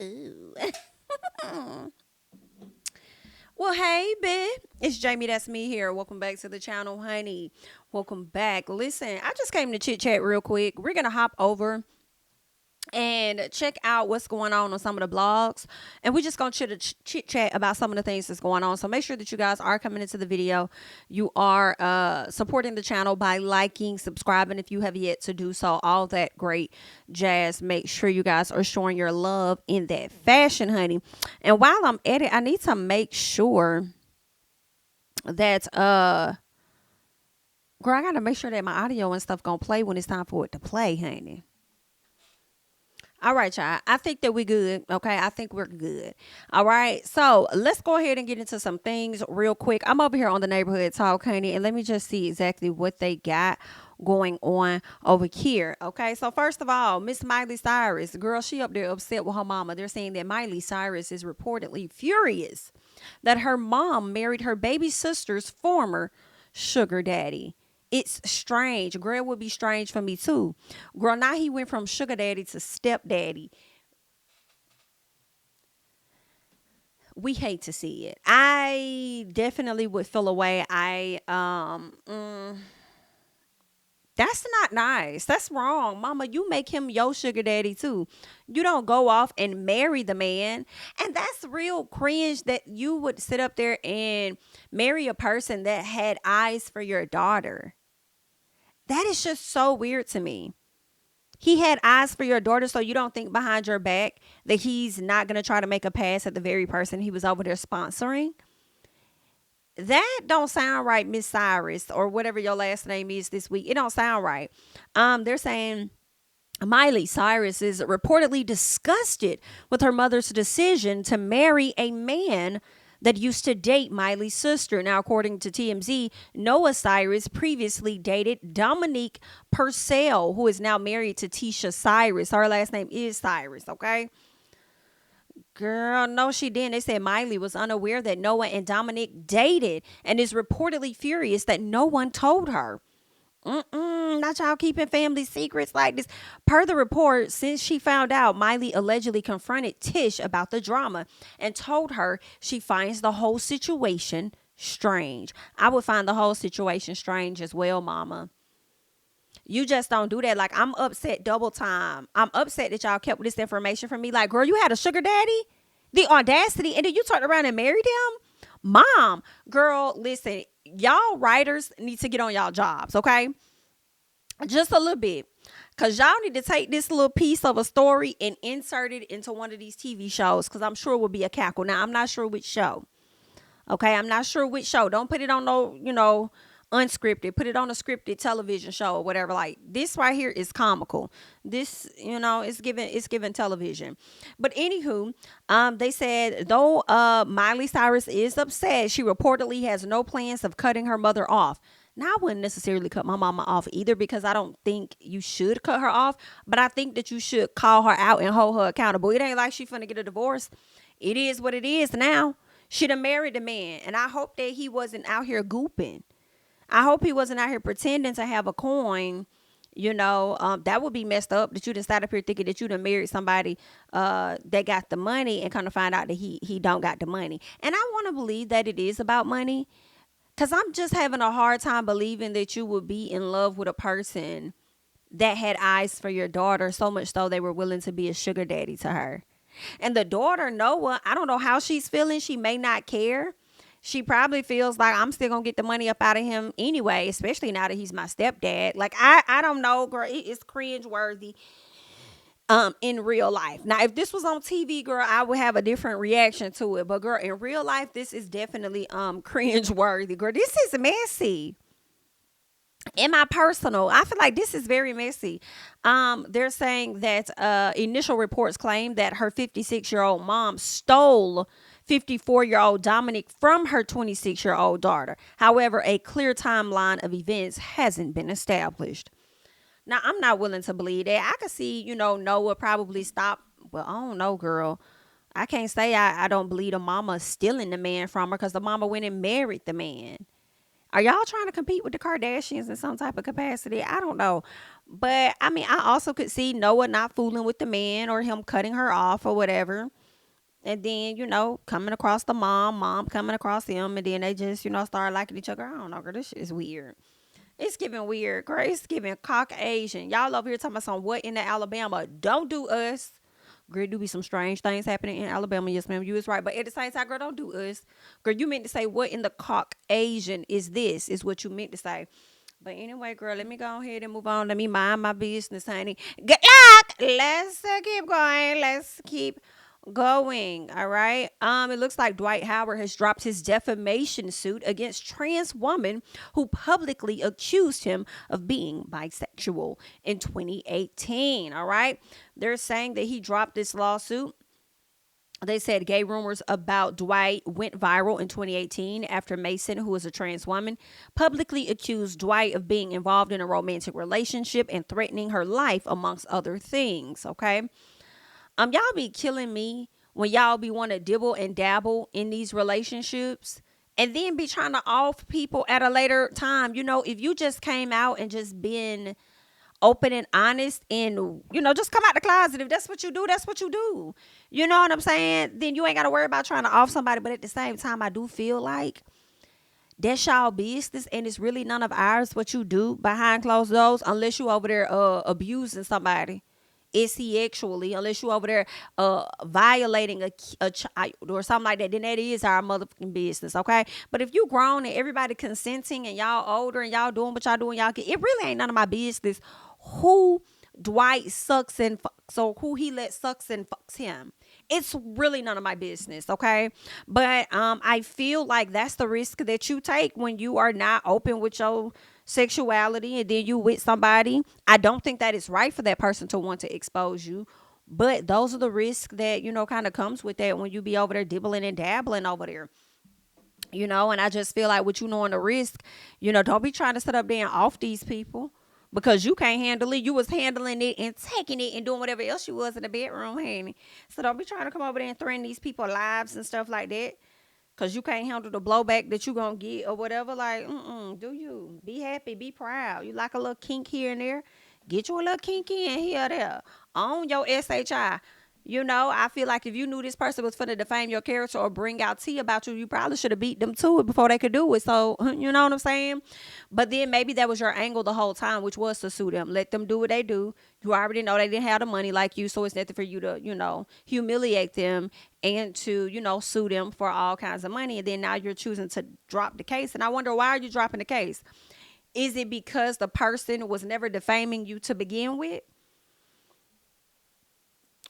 Ooh. Well, hey, babe. It's Jamie. That's me here. Welcome back to the channel, honey. Welcome back. Listen, I just came to chit chat real quick. We're going to hop over and check out what's going on some of the blogs, and we're just gonna chit chat about some of the things that's going on. So make sure that you guys are coming into the video, you are supporting the channel by liking, subscribing if you have yet to do so, all that great jazz. Make sure you guys are showing your love in that fashion, honey. And while I'm at it, I need to make sure that girl, I gotta make sure that my audio and stuff gonna play when it's time for it to play, honey. All right, y'all. I think that we're good. Okay. I think we're good. All right. So let's go ahead and get into some things real quick. I'm over here on the neighborhood talk, honey, and let me just see exactly what they got going on over here. Okay. So first of all, Miss Miley Cyrus, girl, she up there upset with her mama. They're saying that Miley Cyrus is reportedly furious that her mom married her baby sister's former sugar daddy. It's strange. Girl, it would be strange for me too. Girl, now he went from sugar daddy to stepdaddy. We hate to see it. I definitely would feel away. That's not nice. That's wrong. Mama, you make him your sugar daddy too. You don't go off and marry the man. And that's real cringe that you would sit up there and marry a person that had eyes for your daughter. That is just so weird to me. He had eyes for your daughter, so you don't think behind your back that he's not going to try to make a pass at the very person he was over there sponsoring? That don't sound right, Miss Cyrus, or whatever your last name is this week. It don't sound right. They're saying Miley Cyrus is reportedly disgusted with her mother's decision to marry a man that used to date Miley's sister. Now, according to TMZ, Noah Cyrus previously dated Dominique Purcell, who is now married to Tisha Cyrus. Her last name is Cyrus, okay? Girl, no, she didn't. They said Miley was unaware that Noah and Dominique dated and is reportedly furious that no one told her. Not y'all keeping family secrets like this. Per the report, since she found out, Miley allegedly confronted Tish about the drama and told her she finds the whole situation strange. I would find the whole situation strange as well, mama. You just don't do that. Like, I'm upset double time. I'm upset that y'all kept this information from me. Like, girl, you had a sugar daddy? The audacity. And then you turned around and married him? Mom, girl, listen, y'all writers need to get on y'all jobs, okay? Just a little bit. Because y'all need to take this little piece of a story and insert it into one of these TV shows, because I'm sure it will be a cackle. Now, I'm not sure which show. Okay, I'm not sure which show. Don't put it on no, unscripted. Put it on a scripted television show or whatever. Like, this right here is comical. This, it's given television. But anywho, they said though Miley Cyrus is upset, she reportedly has no plans of cutting her mother off. Now, I wouldn't necessarily cut my mama off either, because I don't think you should cut her off, but I think that you should call her out and hold her accountable. It ain't like she finna get a divorce. It is what it is now. She done married the man, and I hope that he wasn't out here gooping. I hope he wasn't out here pretending to have a coin. That would be messed up, that you done sat up here thinking that you done married somebody that got the money, and kind of find out that he don't got the money. And I want to believe that it is about money, because I'm just having a hard time believing that you would be in love with a person that had eyes for your daughter, so much so they were willing to be a sugar daddy to her. And the daughter, Noah, I don't know how she's feeling. She may not care. She probably feels like, I'm still gonna get the money up out of him anyway, especially now that he's my stepdad. Like, I don't know, girl. It is cringe worthy in real life. Now, if this was on TV, girl, I would have a different reaction to it. But girl, in real life, this is definitely cringe worthy. Girl, this is messy. In my personal, I feel like this is very messy. They're saying that initial reports claim that her 56-year-old mom stole 54-year-old Dominic from her 26-year-old daughter. However, a clear timeline of events hasn't been established. Now, I'm not willing to believe that. I could see, Noah probably stop. Well, I don't know, girl. I can't say I don't believe the mama stealing the man from her, because the mama went and married the man. Are y'all trying to compete with the Kardashians in some type of capacity? I don't know. But I mean, I also could see Noah not fooling with the man or him cutting her off or whatever. And then, coming across the mom coming across him, and then they just, start liking each other. I don't know, girl. This shit is weird. It's giving weird, girl. It's giving Caucasian. Y'all over here talking about some what in the Alabama. Don't do us. Girl, do be some strange things happening in Alabama. Yes, ma'am. You is right. But at the same time, girl, don't do us. Girl, you meant to say what in the Caucasian is this, is what you meant to say. But anyway, girl, let me go ahead and move on. Let me mind my business, honey. Good luck. Let's keep going. Let's keep going. All right. It looks like Dwight Howard has dropped his defamation suit against trans woman who publicly accused him of being bisexual in 2018. All right. They're saying that he dropped this lawsuit. They said gay rumors about Dwight went viral in 2018 after Mason, who is a trans woman, publicly accused Dwight of being involved in a romantic relationship and threatening her life, amongst other things. Okay. Y'all be killing me when y'all be want to dibble and dabble in these relationships and then be trying to off people at a later time. If you just came out and just been open and honest and, just come out the closet. If that's what you do, that's what you do. You know what I'm saying? Then you ain't got to worry about trying to off somebody. But at the same time, I do feel like that's y'all business and it's really none of ours what you do behind closed doors, unless you over there abusing somebody. Is he actually, unless you over there violating a child or something like that, then that is our motherfucking business, okay? But if you grown and everybody consenting and y'all older and y'all doing what y'all doing, it really ain't none of my business who Dwight sucks and fucks or who he let sucks and fucks him. It's really none of my business, okay? But I feel like that's the risk that you take when you are not open with your sexuality and then you with somebody. I don't think that it's right for that person to want to expose you. But those are the risks that, kind of comes with that when you be over there dibbling and dabbling over there. And I just feel like with you knowing the risk, don't be trying to sit up there and off these people because you can't handle it. You was handling it and taking it and doing whatever else you was in the bedroom, honey. So don't be trying to come over there and threaten these people's lives and stuff like that. Cause you can't handle the blowback that you gonna get or whatever. Like, do you be happy, be proud? You like a little kink here and there, get you a little kink in here or there. Own your SHI. I feel like if you knew this person was finna defame your character or bring out tea about you, you probably should have beat them to it before they could do it. So, you know what I'm saying? But then maybe that was your angle the whole time, which was to sue them. Let them do what they do. You already know they didn't have the money like you, so it's nothing for you to, humiliate them and to, sue them for all kinds of money. And then now you're choosing to drop the case. And I wonder, why are you dropping the case? Is it because the person was never defaming you to begin with?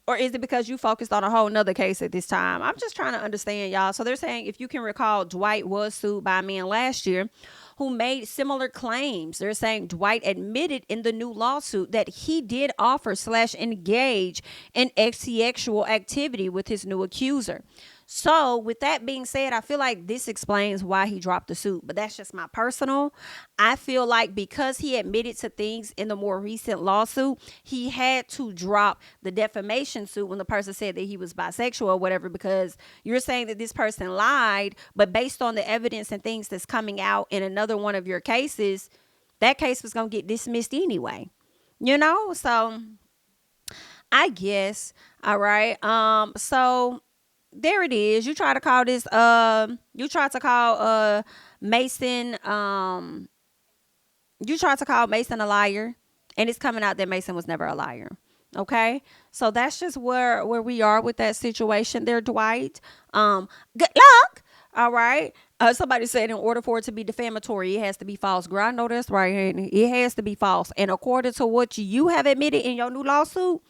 Or is it because you focused on a whole nother case at this time? I'm just trying to understand, y'all. So they're saying, if you can recall, Dwight was sued by a man last year who made similar claims. They're saying Dwight admitted in the new lawsuit that he did offer/engage in sexual activity with his new accuser. So with that being said, I feel like this explains why he dropped the suit, but that's just my personal. I feel like because he admitted to things in the more recent lawsuit, he had to drop the defamation suit when the person said that he was bisexual or whatever, because you're saying that this person lied, but based on the evidence and things that's coming out in another one of your cases, that case was going to get dismissed anyway, So I guess, all right. So there it is. You try to call this Mason you tried to call Mason a liar, and it's coming out that Mason was never a liar. Okay? So that's just where we are with that situation there, Dwight. Good luck. All right. Somebody said in order for it to be defamatory, it has to be false. Girl, I know that's right, honey. It has to be false. And according to what you have admitted in your new lawsuit,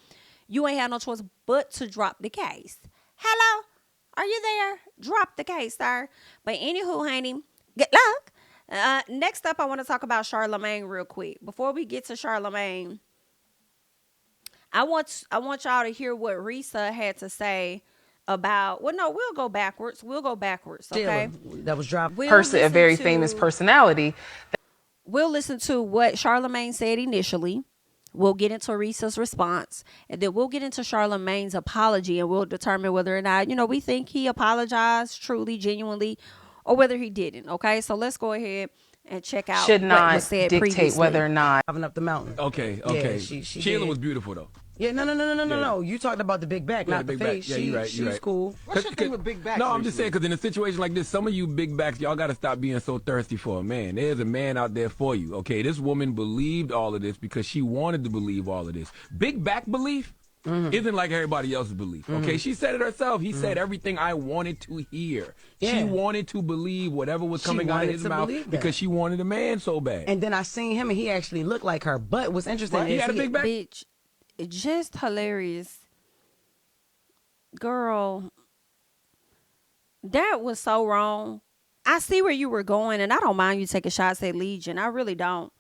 you ain't had no choice but to drop the case. Hello? Are you there? Drop the case, sir. But anywho, honey, good luck. Next up, I want to talk about Charlamagne real quick. Before we get to Charlamagne, I want y'all to hear what Reesa had to say about. Well, no, we'll go backwards. Okay. That was dropped. A very famous personality. We'll listen to what Charlamagne said initially. We'll get into Reesa's response, and then we'll get into Charlamagne's apology, and we'll determine whether or not, we think he apologized truly, genuinely, or whether he didn't. Okay, so let's go ahead. and check out should what not was said dictate previously. whether or not. Driving up the mountain. Okay. Yeah, Sheila was beautiful though. Yeah, no. You talked about the big back, not the face. Yeah, you're right. She's cool. What's your thing with big back? No, I'm just saying, because in a situation like this, some of you big backs, y'all got to stop being so thirsty for a man. There's a man out there for you, okay? This woman believed all of this because she wanted to believe all of this. Big back belief isn't like everybody else's belief, okay? She said it herself. He said everything I wanted to hear. Yeah. She wanted to believe whatever was coming out of his mouth because she wanted a man so bad. And then I seen him, and he actually looked like her. But what's interesting is he had a big back. Bitch, just hilarious. Girl, that was so wrong. I see where you were going, and I don't mind you taking shots at Legion. I really don't.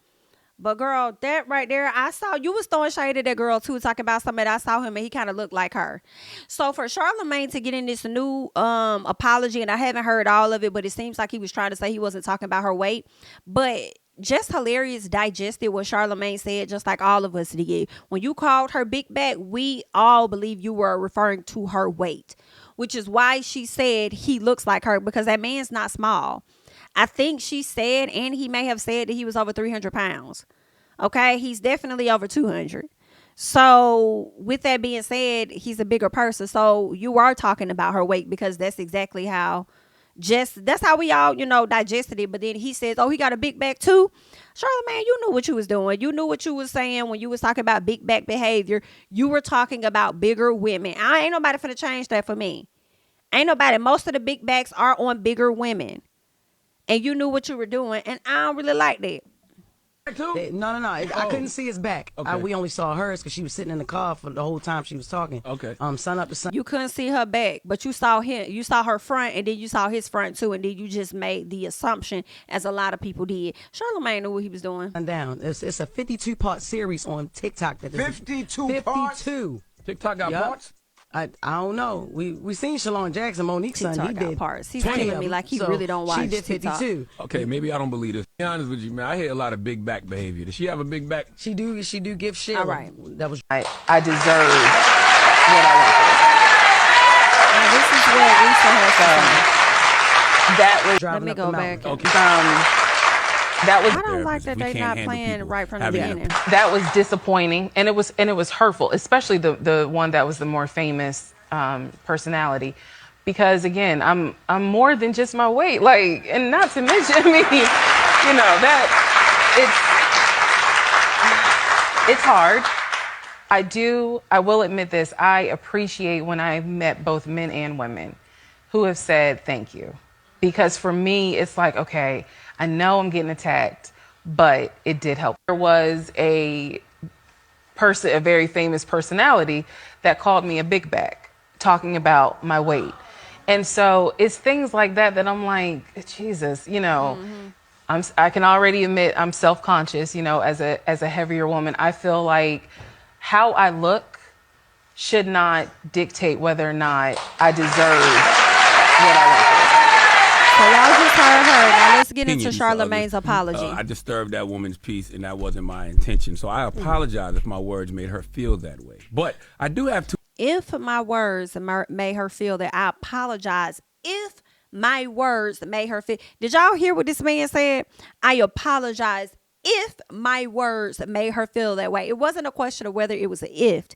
But girl, that right there, I saw you was throwing shade at that girl too, talking about somebody. I saw him and he kind of looked like her. So for Charlamagne to get in this new apology, and I haven't heard all of it, but it seems like he was trying to say he wasn't talking about her weight. But just hilarious digested what Charlamagne said, just like all of us did. When you called her big back, we all believe you were referring to her weight, which is why she said he looks like her, because that man's not small. I think she said, and he may have said, that he was over 300 pounds. Okay, he's definitely over 200. So with that being said, he's a bigger person. So you are talking about her weight, because that's exactly how, that's how we all, digested it. But then he says, oh, he got a big back too. Charlamagne, you knew what you was doing. You knew what you was saying when you was talking about big back behavior. You were talking about bigger women. Ain't nobody finna change that for me. Ain't nobody. Most of the big backs are on bigger women. And you knew what you were doing. And I don't really like that. No. I couldn't see his back. Okay. We only saw hers because she was sitting in the car for the whole time she was talking. Okay. Sun up to sun. You couldn't see her back, but you saw him. You saw her front, and then you saw his front too, and then you just made the assumption, as a lot of people did. Charlamagne knew what he was doing. Down. It's a 52-part series on TikTok. 52 parts? 52. TikTok got parts? I don't know. We seen Shalon Jackson, Monique's son. He did parts. He's 20 killing of me them. like he So really don't watch She did 52. TikTok. Okay, maybe I don't believe this. To be honest with you, man, I hear a lot of big back behavior. Does she have a big back? She do give shit. All right. That was I deserve what I want. Now, this is what Reesa has to say. That was driving Let me up go the mountain. back. Okay. That was I don't like that We they can't not handle playing people right from the having a- beginning. that was disappointing, and it was hurtful, especially the one that was the more famous personality, because again, I'm more than just my weight, like, and not to mention, I mean, that it's hard. I will admit this. I appreciate when I've met both men and women who have said thank you, because for me, it's like, okay, I know I'm getting attacked, but it did help. There was a very famous personality that called me a big back, talking about my weight. And so it's things like that I'm like, Jesus, I can already admit I'm self-conscious, as a heavier woman. I feel like how I look should not dictate whether or not I deserve what I want. So y'all just heard her. Now let's get into Opinions, Charlamagne's apology. I disturbed that woman's peace, and that wasn't my intention. So I apologize if my words made her feel that way. But I do have to. If my words made her feel that, I apologize. If my words made her feel. Did y'all hear what this man said? I apologize if my words made her feel that way. It wasn't a question of whether it was an if.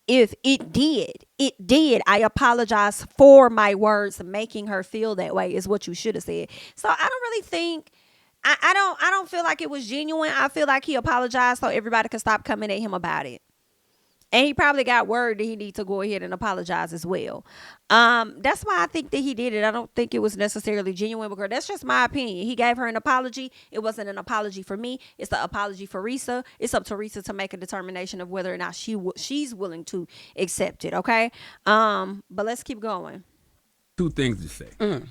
If it did. I apologize for my words making her feel that way, is what you should have said. So I don't really think, I don't feel like it was genuine. I feel like he apologized so everybody could stop coming at him about it. And he probably got word that he needs to go ahead and apologize as well. That's why I think that he did it. I don't think it was necessarily genuine, because that's just my opinion. He gave her an apology. It wasn't an apology for me. It's an apology for Reesa. It's up to Reesa to make a determination of whether or not she's willing to accept it. Okay. But let's keep going. Two things to say.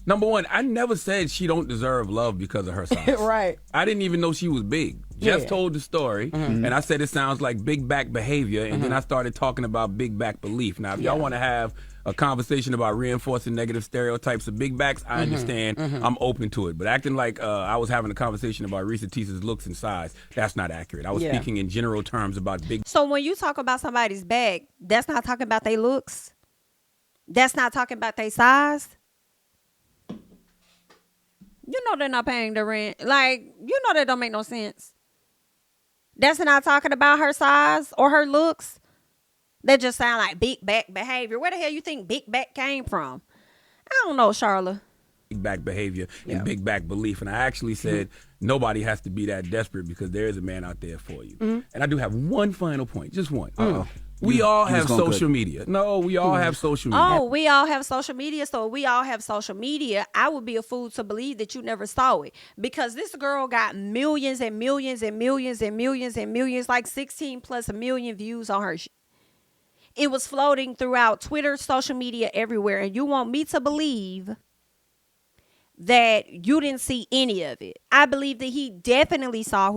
Number one, I never said she don't deserve love because of her size. Right. I didn't even know she was big. Just told the story, and I said it sounds like big back behavior, and then I started talking about big back belief. Now, if y'all want to have a conversation about reinforcing negative stereotypes of big backs, I understand. I'm open to it. But acting like I was having a conversation about Reesa Teesa's looks and size, that's not accurate. I was speaking in general terms about big. So when you talk about somebody's back, that's not talking about their looks. That's not talking about their size. You know they're not paying the rent. Like, you know that don't make no sense. That's not talking about her size or her looks. That just sound like big back behavior. Where the hell you think big back came from? I don't know, Charla. Big back behavior and big back belief. And I actually said nobody has to be that desperate because there is a man out there for you. And I do have one final point, just one. We all have social media. No, we all have social media. Oh, we all have social media. So we all have social media. I would be a fool to believe that you never saw it, because this girl got millions and millions and millions and millions and millions, like 16 plus a million views on her. It was floating throughout Twitter, social media, everywhere. And you want me to believe that you didn't see any of it? I believe that he definitely saw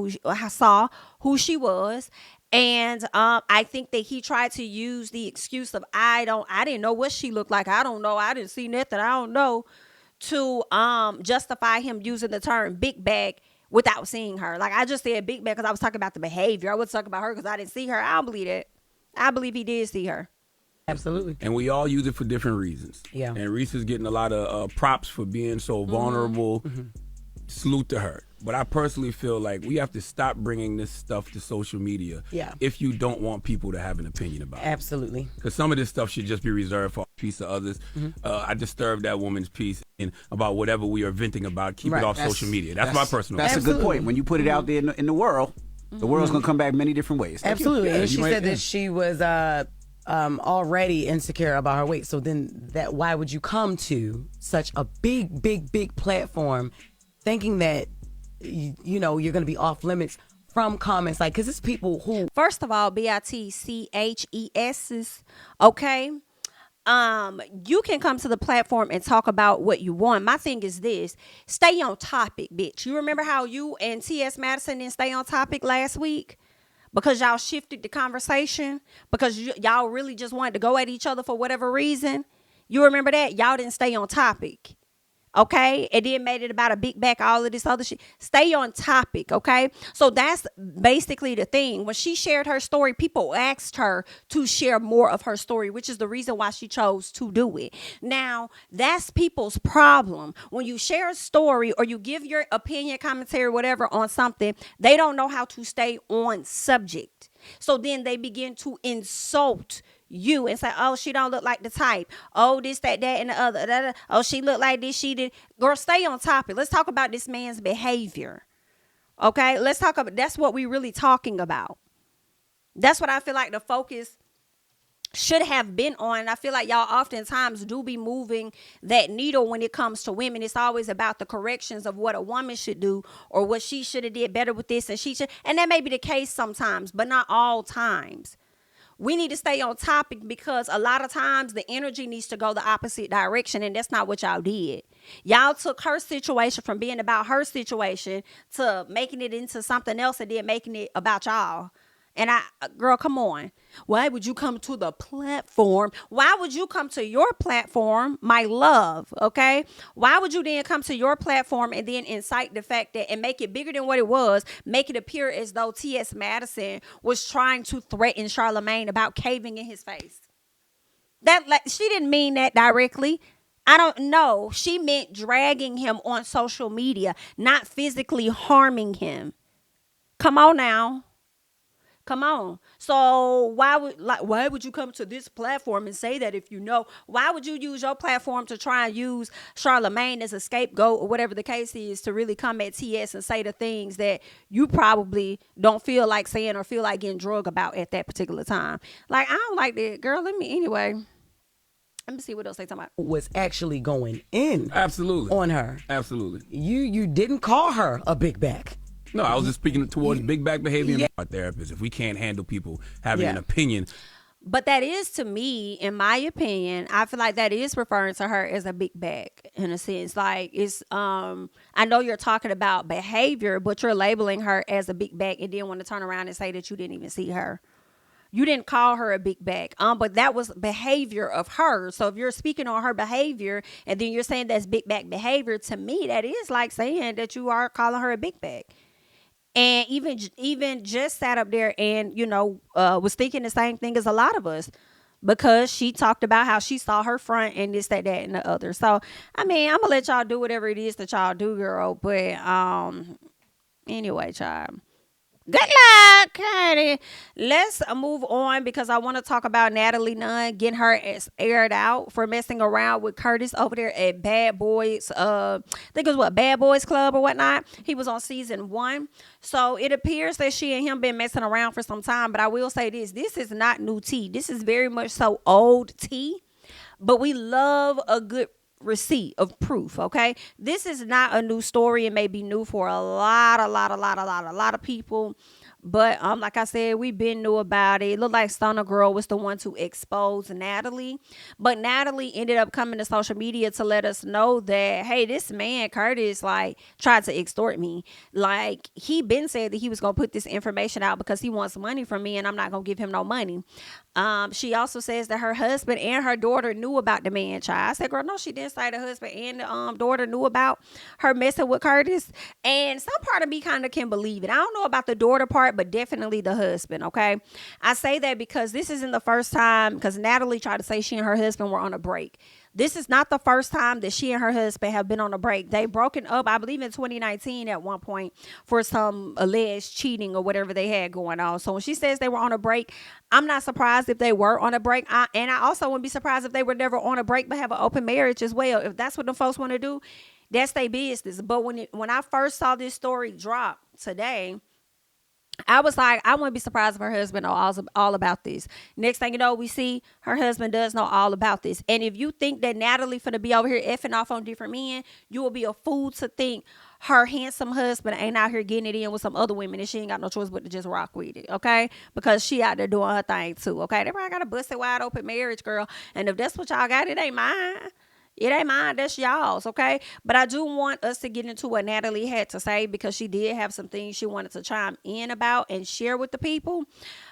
who she was. And I think that he tried to use the excuse of I didn't know what she looked like. I don't know. I didn't see nothing. I don't know, to justify him using the term big bag without seeing her. Like, I just said big bag because I was talking about the behavior. I was talking about her because I didn't see her. I don't believe that. I believe he did see her. Absolutely. And we all use it for different reasons. Yeah. And Reesa's getting a lot of props for being so vulnerable. Salute to her. But I personally feel like we have to stop bringing this stuff to social media if you don't want people to have an opinion about it. Absolutely. Because some of this stuff should just be reserved for a piece of others. I disturbed that woman's piece and about whatever we are venting about. Keep it off social media. That's my personal That's opinion. a good point. When you put it out there in the world, the world's going to come back many different ways. Absolutely. And she said yeah. that she was already insecure about her weight. So then why would you come to such a big platform thinking that, you know, you're going to be off limits from comments? Like, because it's people who... First of all, BITCHESs, okay? You can come to the platform and talk about what you want. My thing is this: stay on topic, bitch. You remember how you and T.S. Madison didn't stay on topic last week? Because y'all shifted the conversation? Because y'all really just wanted to go at each other for whatever reason? You remember that? Y'all didn't stay on topic. Okay, and then made it about a big back, all of this other shit. Stay on topic, okay? So that's basically the thing. When she shared her story, people asked her to share more of her story, which is the reason why she chose to do it. Now, that's people's problem. When you share a story or you give your opinion, commentary, whatever on something, they don't know how to stay on subject. So then they begin to insult you and say, oh, she don't look like the type. Oh, this, that, and the other. Oh, she look like this, she did. Girl, stay on topic. Let's talk about this man's behavior. Okay? Let's talk about, that's what we really talking about. That's what I feel like the focus should have been on. And I feel like y'all oftentimes do be moving that needle when it comes to women. It's always about the corrections of what a woman should do or what she should have did better with this and she should. And that may be the case sometimes, but not all times. We need to stay on topic because a lot of times the energy needs to go the opposite direction, and that's not what y'all did. Y'all took her situation from being about her situation to making it into something else and then making it about y'all. And girl, come on. Why would you come to the platform? Why would you come to your platform, my love, okay? Why would you then come to your platform and then incite the fact that and make it bigger than what it was, make it appear as though T.S. Madison was trying to threaten Charlamagne about caving in his face? She didn't mean that directly. I don't know. She meant dragging him on social media, not physically harming him. Come on now. Come on. So why would you come to this platform and say that if you know? Why would you use your platform to try and use Charlamagne as a scapegoat or whatever the case is to really come at TS and say the things that you probably don't feel like saying or feel like getting drug about at that particular time? Like, I don't like that. Girl, let me see what else they talking about. Was actually going in Absolutely. on her. Absolutely. You didn't call her a big back. No, I was just speaking towards big back behavior and our therapists. If we can't handle people having an opinion. But that is, to me, in my opinion, I feel like that is referring to her as a big back in a sense. Like, it's, I know you're talking about behavior, but you're labeling her as a big back and then want to turn around and say that you didn't even see her. You didn't call her a big back, but that was behavior of her. So if you're speaking on her behavior and then you're saying that's big back behavior, to me, that is like saying that you are calling her a big back. And even just sat up there and, was thinking the same thing as a lot of us. because she talked about how she saw her front and this, that, and the other. So, I mean, I'm gonna let y'all do whatever it is that y'all do, girl. But anyway, child. Good luck, Katie. Let's move on because I want to talk about Natalie Nunn getting her ass aired out for messing around with Curtis over there at Bad Boys. I think it was Bad Boys Club or whatnot. He was on season 1. So it appears that she and him been messing around for some time. But I will say this is not new tea. This is very much so old tea. But we love a good receipt of proof. Okay, this is not a new story. It may be new for a lot of people, but like I said, we've been knew about it. It looked like Stunner Girl was the one to expose Natalie, but Natalie ended up coming to social media to let us know that, hey, this man Curtis like tried to extort me. Like, he been said that he was gonna put this information out because he wants money from me, and I'm not gonna give him no money. She also says that her husband and her daughter knew about the man, child. I said, girl, no, she didn't say the husband and the daughter knew about her messing with Curtis. And some part of me kind of can believe it. I don't know about the daughter part, but definitely the husband, okay? I say that because this isn't the first time, because Natalie tried to say she and her husband were on a break. This is not the first time that she and her husband have been on a break. They broken up, I believe, in 2019 at one point for some alleged cheating or whatever they had going on. So when she says they were on a break, I'm not surprised if they were on a break. And I also wouldn't be surprised if they were never on a break but have an open marriage as well. If that's what the folks want to do, that's their business. But when I first saw this story drop today, I was like, I wouldn't be surprised if her husband knows all about this. Next thing you know, we see her husband does know all about this. And if you think that Natalie finna be over here effing off on different men, you will be a fool to think her handsome husband ain't out here getting it in with some other women and she ain't got no choice but to just rock with it, okay? Because she out there doing her thing too, okay? They probably got a busted wide open marriage, girl. And if that's what y'all got, it ain't mine. It ain't mine, that's y'all's, okay? But I do want us to get into what Natalie had to say because she did have some things she wanted to chime in about and share with the people.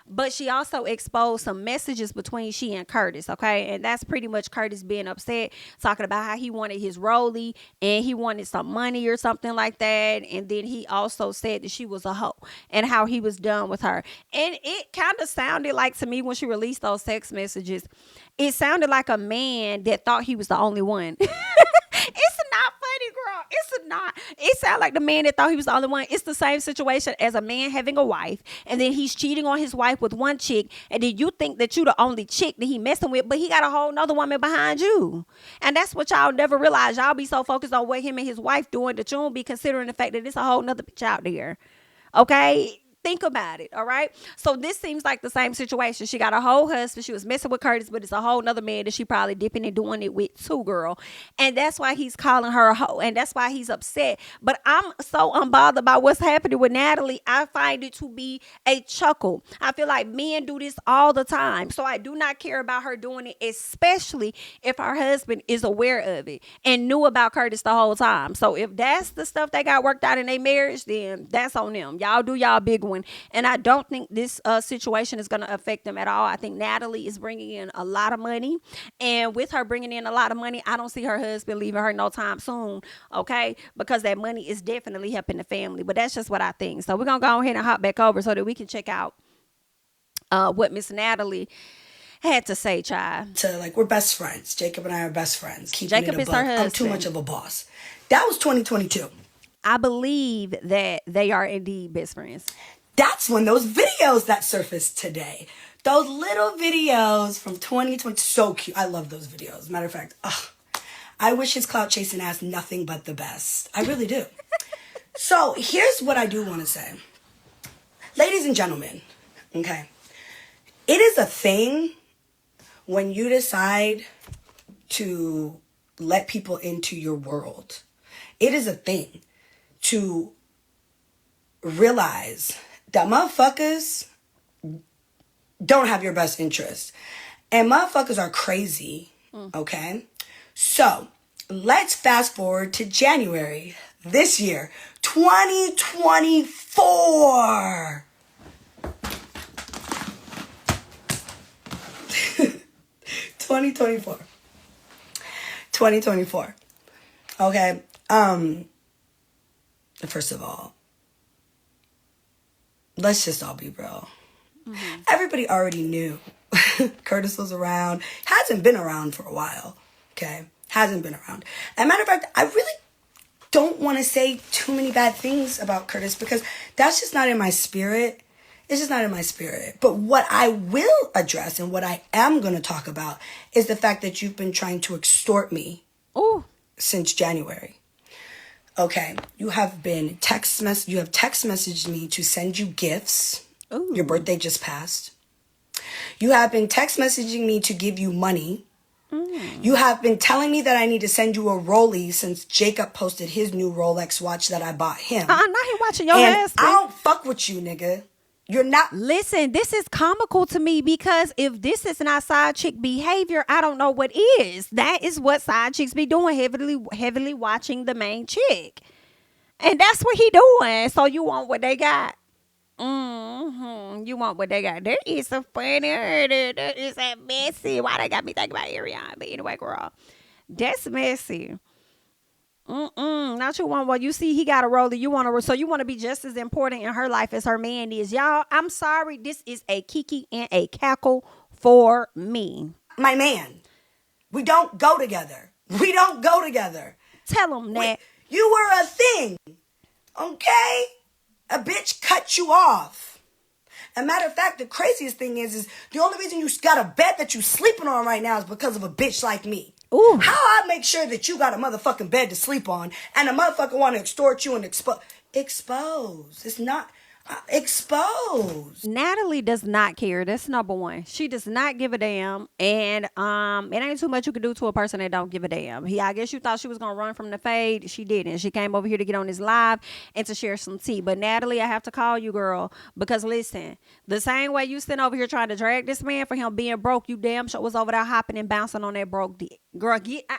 But she also exposed some messages between she and Curtis, okay? And that's pretty much Curtis being upset, talking about how he wanted his rollie and he wanted some money or something like that. And then he also said that she was a hoe and how he was done with her. And it kind of sounded like, to me, when she released those text messages, it sounded like a man that thought he was the only one. It's not funny, girl. It's not. It sounds like the man that thought he was the only one. It's the same situation as a man having a wife, and then he's cheating on his wife with one chick, and then you think that you the only chick that he messing with, but he got a whole nother woman behind you. And that's what y'all never realize. Y'all be so focused on what him and his wife doing that you don't be considering the fact that there's a whole nother bitch out there. Okay? Think about it, all right? So this seems like the same situation. She got a whole husband. She was messing with Curtis, but it's a whole nother man that she probably dipping and doing it with too, girl. And that's why he's calling her a hoe, and that's why he's upset. But I'm so unbothered about what's happening with Natalie. I find it to be a chuckle. I feel like men do this all the time. So I do not care about her doing it, especially if her husband is aware of it and knew about Curtis the whole time. So if that's the stuff they got worked out in their marriage, then that's on them. Y'all do y'all big one. And I don't think this situation is going to affect them at all. I think Natalie is bringing in a lot of money. And with her bringing in a lot of money, I don't see her husband leaving her no time soon, okay? Because that money is definitely helping the family. But that's just what I think. So we're going to go ahead and hop back over so that we can check out what Miss Natalie had to say, child. To like, we're best friends. Jacob and I are best friends. Jacob is her husband. I'm too much of a boss. That was 2022. I believe that they are indeed best friends. That's when those videos that surfaced today, those little videos from 2020, so cute. I love those videos. Matter of fact, I wish his clout chasing ass nothing but the best. I really do. So here's what I do want to say. Ladies and gentlemen, okay, it is a thing when you decide to let people into your world. It is a thing to realize that motherfuckers don't have your best interest. And motherfuckers are crazy, okay? So, let's fast forward to January this year, 2024. 2024. Okay, first of all, let's just all be real. Mm-hmm. Everybody already knew Curtis was around. Hasn't been around for a while. Okay? Hasn't been around. As a matter of fact, I really don't want to say too many bad things about Curtis because that's just not in my spirit. It's just not in my spirit. But what I will address and what I am going to talk about is the fact that you've been trying to extort me since January. Okay, you have text messaged me to send you gifts. Ooh. Your birthday just passed. You have been text messaging me to give you money. You have been telling me that I need to send you a Rollie since Jacob posted his new Rolex watch that I bought him. Now he watching your ass. I don't fuck with you, nigga. You're not. Listen, this is comical to me because if this is not side chick behavior, I don't know what is. That is what side chicks be doing, heavily watching the main chick. And that's what he doing. So you want what they got. You want what they got. There is a funny, there is a messy. Why they got me thinking about Ariana? But anyway, girl, that's messy. Not you want what you see. He got a roller. You want to, so you want to be just as important in her life as her man is. Y'all, I'm sorry. This is a kiki and a cackle for me. My man, we don't go together. We don't go together. Tell him that. You were a thing, okay? A bitch cut you off. As a matter of fact, the craziest thing is the only reason you got a bed that you sleeping on right now is because of a bitch like me. Ooh. How I make sure that you got a motherfucking bed to sleep on and a motherfucker want to extort you and expose. It's not exposed. Natalie does not care. That's number one. She does not give a damn. And it ain't too much you can do to a person that don't give a damn. I guess you thought she was gonna run from the fade. She didn't. She came over here to get on this live and to share some tea. But Natalie, I have to call you, girl, because listen, the same way you sitting over here trying to drag this man for him being broke, you damn sure was over there hopping and bouncing on that broke dick. Girl, get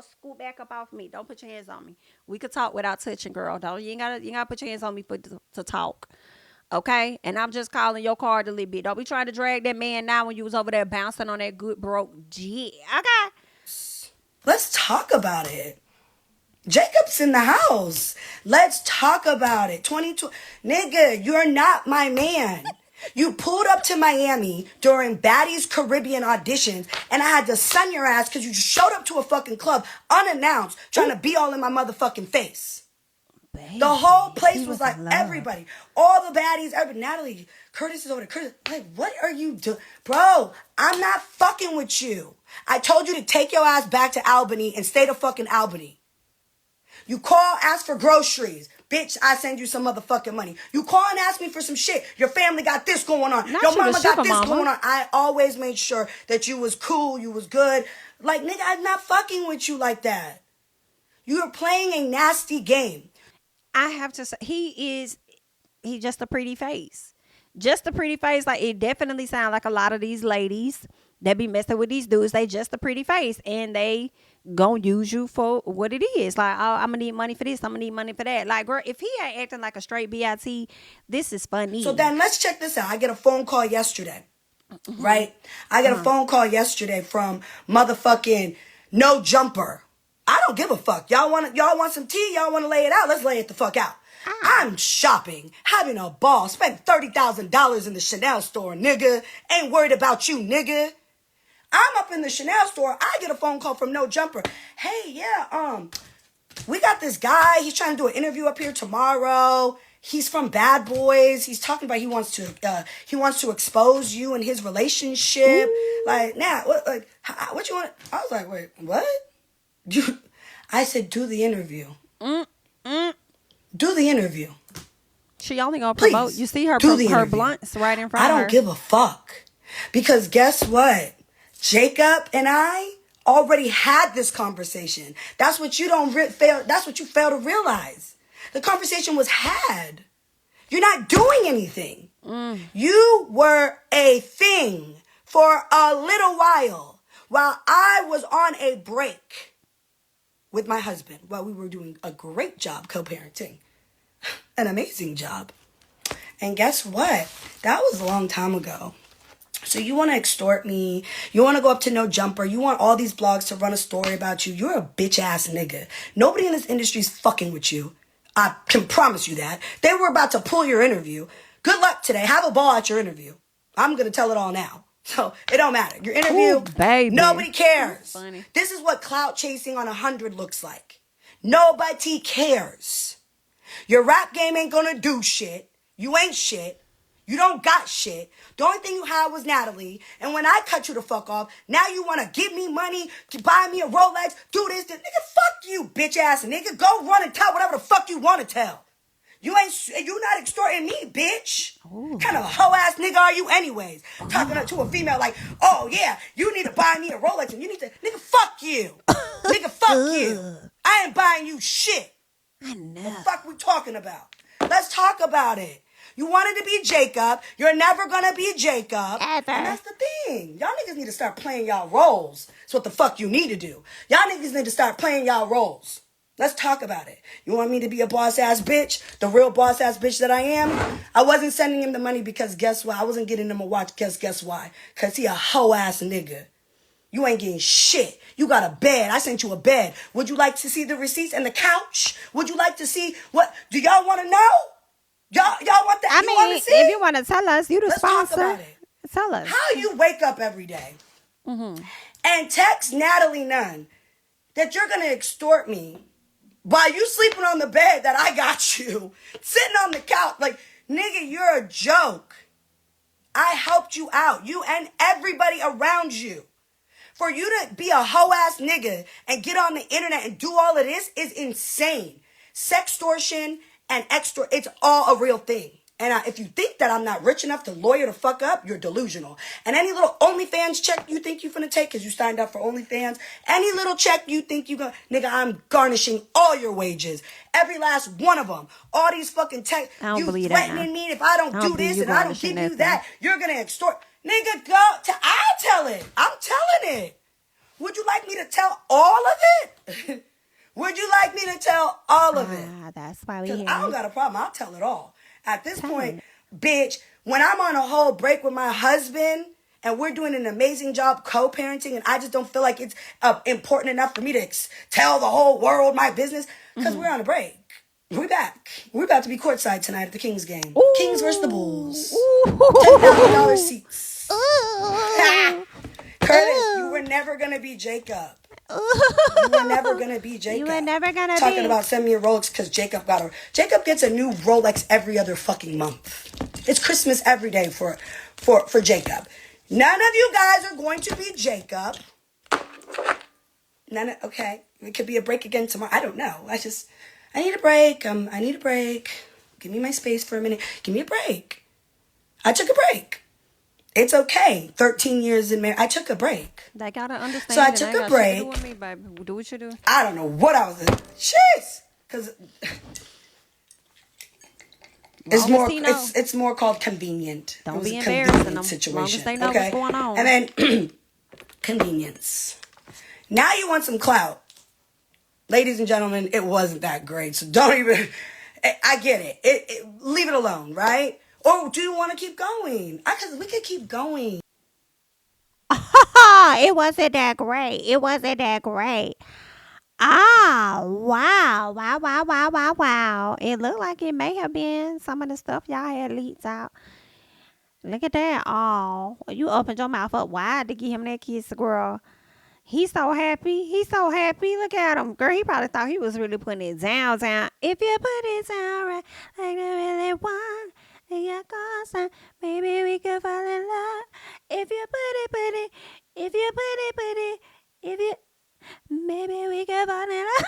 scoot back up off me. Don't put your hands on me. We could talk without touching, girl. You ain't gotta put your hands on me to talk. Okay? And I'm just calling your card a little bit. Don't be trying to drag that man now when you was over there bouncing on that good broke G. Okay? Let's talk about it. Jacob's in the house. Let's talk about it. 22. Nigga, you're not my man. You pulled up to Miami during Baddies Caribbean auditions, and I had to sun your ass because you just showed up to a fucking club unannounced trying to be all in my motherfucking face. Baby, the whole place was like everybody. All the baddies, everybody. Natalie, Curtis is over there. Curtis, like, what are you doing? Bro, I'm not fucking with you. I told you to take your ass back to Albany and stay to fucking Albany. You call, ask for groceries. Bitch, I send you some motherfucking money. You call and ask me for some shit. Your family got this going on. Your mama got this going on. I always made sure that you was cool, you was good. Like, nigga, I'm not fucking with you like that. You are playing a nasty game. I have to say, he's just a pretty face. Just a pretty face. Like, it definitely sounds like a lot of these ladies that be messing with these dudes, they just a pretty face. And they gonna use you for what it is. Like, oh, I'm gonna need money for this, I'm gonna need money for that. Like, girl, if he ain't acting like a straight BIT, this is funny. So then let's check this out. I get a phone call yesterday. Right? I get a phone call yesterday from motherfucking No Jumper. I don't give a fuck. Y'all want some tea? Y'all want to lay it out? Let's lay it the fuck out. I'm shopping, having a ball, spent $30,000 in the Chanel store, nigga. Ain't worried about you, nigga. I'm up in the Chanel store. I get a phone call from No Jumper. Hey, yeah, we got this guy. He's trying to do an interview up here tomorrow. He's from Bad Boys. He's talking about he wants to expose you and his relationship. Ooh. Like, now, what you want? I was like, wait, what? I said, do the interview. Do the interview. She only gonna promote. Please, you see her blunts right in front of her. I don't give a fuck. Because guess what? Jacob and I already had this conversation. That's what you that's what you fail to realize. The conversation was had. You're not doing anything. You were a thing for a little while I was on a break with my husband while we were doing a great job co-parenting. An amazing job. And guess what? That was a long time ago. So you want to extort me. You want to go up to No Jumper. You want all these blogs to run a story about you. You're a bitch ass nigga. Nobody in this industry is fucking with you. I can promise you that. They were about to pull your interview. Good luck today. Have a ball at your interview. I'm going to tell it all now. So it don't matter. Your interview, Ooh, baby. nobody cares. Funny. This is what clout chasing on 100 looks like. Nobody cares. Your rap game ain't gonna do shit. You ain't shit. You don't got shit. The only thing you had was Natalie. And when I cut you the fuck off, now you want to give me money, to buy me a Rolex, do this. Nigga, fuck you, bitch ass nigga. Go run and tell whatever the fuck you want to tell. You not extorting me, bitch. What kind of hoe ass nigga are you anyways? Talking to a female like, oh yeah, you need to buy me a Rolex and you need to, nigga, fuck you. Nigga, fuck you. I ain't buying you shit. I know. What the fuck we talking about? Let's talk about it. You wanted to be Jacob. You're never gonna be Jacob. Ever. And that's the thing. Y'all niggas need to start playing y'all roles. That's what the fuck you need to do. Y'all niggas need to start playing y'all roles. Let's talk about it. You want me to be a boss-ass bitch? The real boss-ass bitch that I am? I wasn't sending him the money because guess what? I wasn't getting him a watch because guess why? Because he a hoe-ass nigga. You ain't getting shit. You got a bed. I sent you a bed. Would you like to see the receipts and the couch? Would you like to see what? Do y'all want to know? Y'all want that? I mean, if you want to tell us, you the Let's sponsor. talk about it. Tell us. How you wake up every day and text Natalie Nunn that you're going to extort me while you sleeping on the bed that I got you, sitting on the couch. Like, nigga, you're a joke. I helped you out. You and everybody around you. For you to be a hoe-ass nigga and get on the internet and do all of this is insane. Sextortion and it's all a real thing. And if you think that I'm not rich enough to lawyer the fuck up, you're delusional. And any little OnlyFans check you think you're finna take because you signed up for OnlyFans, any little check you think you gonna, nigga, I'm garnishing all your wages. Every last one of them. All these fucking texts. You threatening me if I don't do this and I don't give you that, you're gonna extort. Nigga, I'll tell it. I'm telling it. Would you like me to tell all of it? Would you like me to tell all of it? That's why we Because here. I don't got a problem. I'll tell it all. At this point, bitch, when I'm on a whole break with my husband and we're doing an amazing job co-parenting and I just don't feel like it's important enough for me to tell the whole world my business because we're on a break. We're back. We're about to be courtside tonight at the Kings game. Ooh. Kings versus the Bulls. $10,000 seats. Curtis, you were never going to be Jacob. You were never going to be Jacob. You were never going to be. Talking about send me a Rolex because Jacob gets a new Rolex every other fucking month. It's Christmas every day for Jacob. None of you guys are going to be Jacob. Okay. It could be a break again tomorrow. I don't know. I need a break. I need a break. Give me my space for a minute. Give me a break. I took a break. It's okay. 13 years in marriage. I took a break. They gotta understand. So I took a break. Do with me, baby. Do what you do. I don't know what I was doing. Jeez. Because it's more called convenient. Don't It was be a embarrassing convenient them. situation. As long as they know what's going on. And then convenience. Now you want some clout. Ladies and gentlemen, it wasn't that great. So don't even. I get it. Leave it alone, right? Or do you want to keep going? Because we could keep going. It wasn't that great. It wasn't that great. Ah, wow. Wow. It looked like it may have been some of the stuff y'all had leaked out. Look at that. Oh, you opened your mouth up wide to give him that kiss, girl. He's so happy. Look at him. Girl, he probably thought he was really putting it down. If you put it down right, like I really want. Maybe we could fall in love. If you maybe we could fall in love.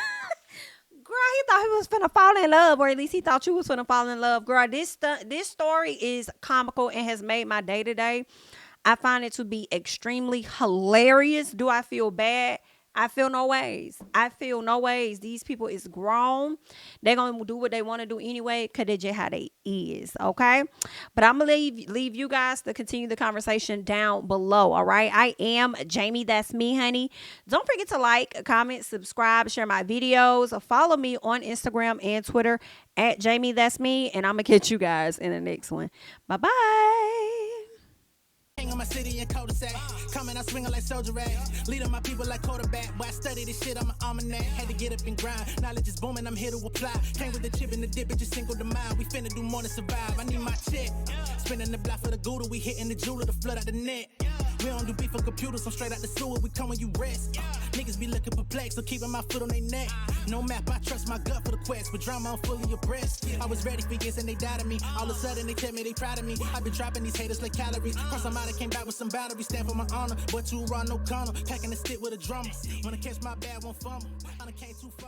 Girl, he thought he was finna fall in love, or at least he thought you was finna fall in love. Girl, this story is comical and has made my day to day. I find it to be extremely hilarious. Do I feel bad? I feel no ways. These people is grown. They're going to do what they want to do anyway because that's just how they is, okay? But I'm going to leave you guys to continue the conversation down below, all right? I am Jami, that's me, honey. Don't forget to like, comment, subscribe, share my videos. Follow me on Instagram and Twitter at Jami, that's me. And I'm going to catch you guys in the next one. Bye-bye. On my city and cul-de-sac, coming out swinging like soldier rag, leading my people like quarterback. Boy, I study this shit, I'm an almanac. Had to get up and grind, knowledge is booming, I'm here to apply. Came with the chip and the dip, it just single the mile. We finna do more than survive, I need my check. Spinning the block for the gouda, we hitting the jeweler to flood out the net. We don't do beef for computers, I'm straight out the sewer, we come when you rest. Niggas be looking perplexed, so keeping my foot on their neck. No map, I trust my gut for the quest. With drama, I'm fully abreast. I was ready for years and they doubted me. All of a sudden they tell me they proud of me. I've been dropping these haters like calories. Cross them out, I came back with some batteries. Stand for my honor, but too raw, no corner. Packing the stick with a drummer. Wanna catch my bad, won't fumble. I done came too far.